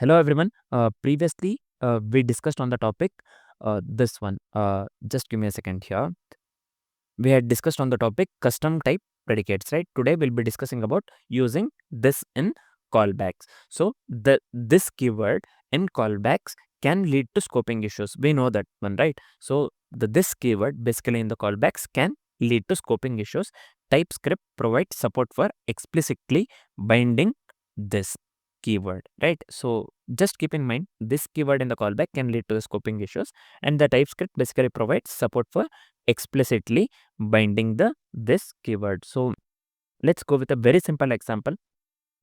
Hello everyone. Previously, we discussed on the topic this one. Just give me a second here. We had discussed on the topic custom type predicates, right? Today we'll be discussing about using this in callbacks. So this keyword in callbacks can lead to scoping issues. We know that one, right? So this keyword basically in the callbacks can lead to scoping issues. TypeScript provides support for explicitly binding this keyword, right? So just keep in mind this keyword in the callback can lead to the scoping issues, and the TypeScript basically provides support for explicitly binding this keyword. So let's go with a very simple example.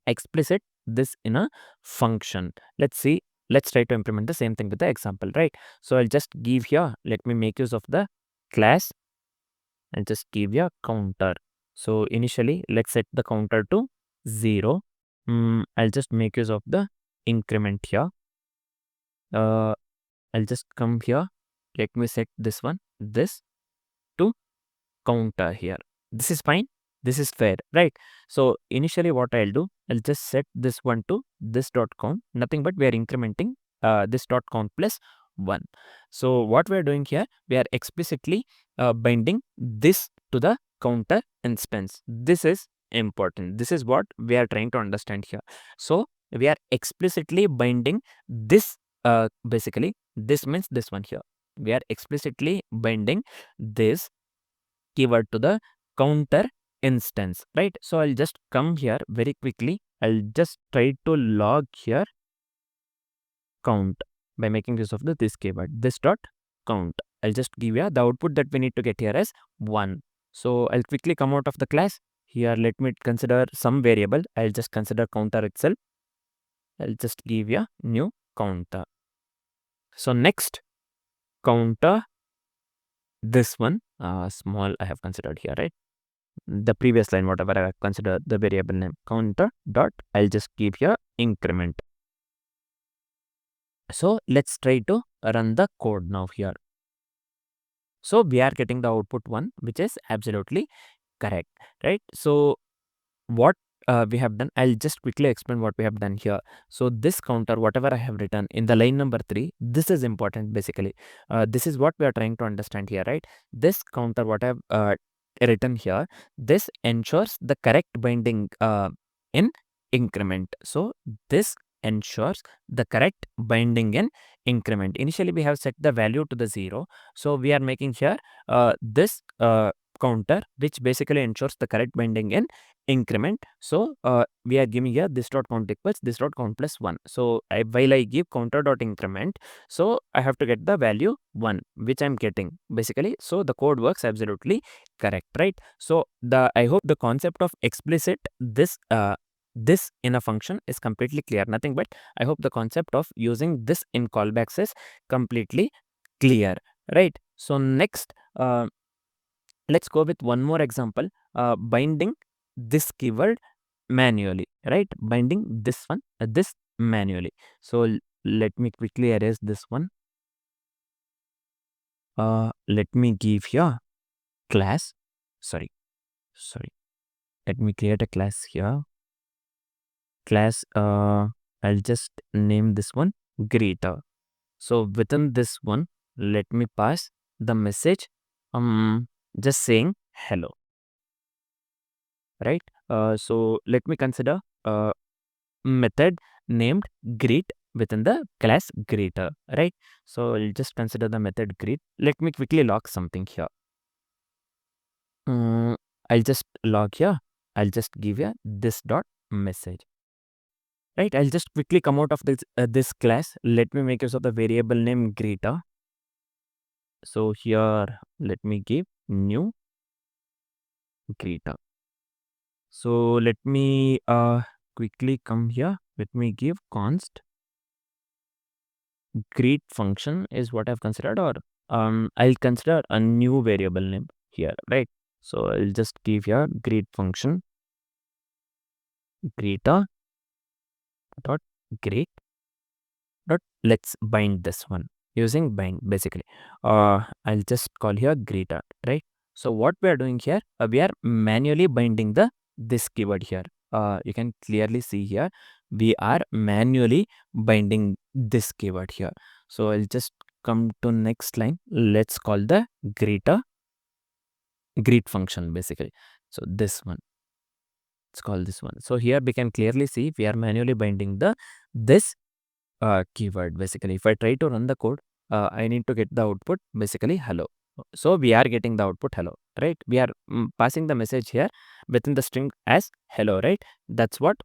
Explicit this in a function. Let's see. Let's try to implement the same thing with the example, right? So I'll just give here. Let me make use of the class and just give you a counter. So initially, let's set the counter to 0. I'll just make use of the increment here. I'll just come here. Let me set this to counter here. This is fine. This is fair, right? So initially what I'll do, I'll just set this one to this dot count. Nothing but we are incrementing this dot count plus 1. So what we are doing here, we are explicitly binding this to the counter instance. This is important. This is what we are trying to understand here. So we are explicitly binding this, basically this means this one here. We are explicitly binding this keyword to the counter instance, right? So I'll just come here very quickly. I'll just try to log here count by making use of this keyword, this dot count. I'll just give you the output that we need to get here as 1. So I'll quickly come out of the class. Here, let me consider some variable. I'll just consider counter itself. I'll just give you new counter. So next counter, this one, small I have considered here, right? The previous line, whatever I have considered the variable name counter dot, I'll just give here increment. So let's try to run the code now here. So we are getting the output 1, which is absolutely correct, right? So what we have done, I'll just quickly explain what we have done here. So this counter, whatever I have written in the line number 3, this is important basically. This is what we are trying to understand here, right? This counter, what I have written here, this ensures the correct binding in increment. So this ensures the correct binding in increment. Initially we have set the value to the 0. So we are making here this counter, which basically ensures the correct binding in increment. So we are giving here this dot count equals this dot count plus 1. So while I give counter dot increment, so I have to get the value 1, which I'm getting basically. So the code works absolutely correct, right? So I hope the concept of explicit this in a function is completely clear. Nothing but I hope the concept of using this in callbacks is completely clear, right? So next, let's go with one more example. Binding this keyword manually, right? Binding this one, this manually. So let me quickly erase this one. Let me give here class. Sorry. Let me create a class here. Class. I'll just name this one greeter. So within this one, let me pass the message. Just saying hello. Right. So let me consider a method named greet within the class greeter, right? So I'll just consider the method greet. Let me quickly log something here. I'll just log here. I'll just give you this dot message. Right. I'll just quickly come out of this class. Let me make use of the variable name greeter. So here, let me give new greeter. So let me quickly come here. Let me give const greet function is what I've considered, or I'll consider a new variable name here, right? So I'll just give here greet function greeter dot greet dot, let's bind this one using bind basically. I'll just call here greeter, right? So what we are doing here, we are manually binding this keyword here. You can clearly see here we are manually binding this keyword here. So I'll just come to next line. Let's call the greet function basically. So this one, let's call this one. So here we can clearly see we are manually binding this keyword basically. If I try to run the code, I need to get the output basically hello. So we are getting the output hello, right? We are passing the message here within the string as hello, right? That's what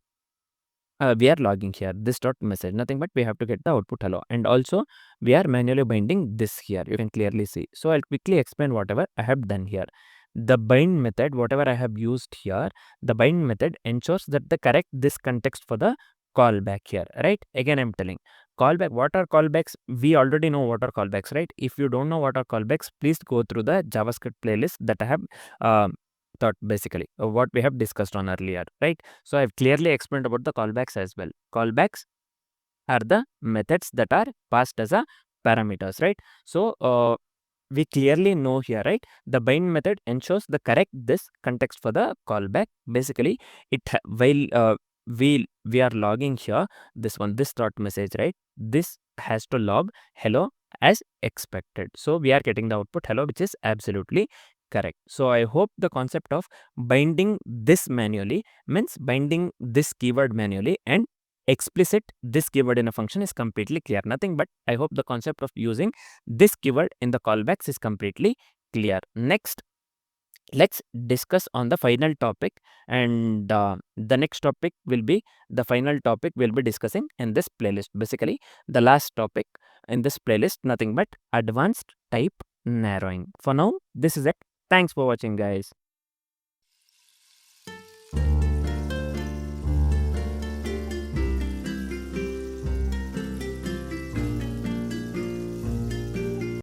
we are logging here, this dot message, nothing but we have to get the output hello. And also we are manually binding this here, you can clearly see. So I'll quickly explain whatever I have done here. The bind method, whatever I have used here, the bind method ensures that the correct this context for the callback here, right? Again, I'm telling callback, what are callbacks? We already know what are callbacks, right? If you don't know what are callbacks, please go through the JavaScript playlist that I have thought basically what we have discussed on earlier, right? So I've clearly explained about the callbacks as well. Callbacks are the methods that are passed as a parameters, right? So we clearly know here, right? The bind method ensures the correct this context for the callback. Basically, while we are logging here this one, this dot message, right? This has to log hello as expected. So we are getting the output hello, which is absolutely correct. So I hope the concept of binding this manually means binding this keyword manually and explicit this keyword in a function is completely clear. Nothing but I hope the concept of using this keyword in the callbacks is completely clear. Next, let's discuss on the final topic, and the next topic will be the final topic we'll be discussing in this playlist. Basically, the last topic in this playlist, nothing but advanced type narrowing. For now, this is it. Thanks for watching, guys.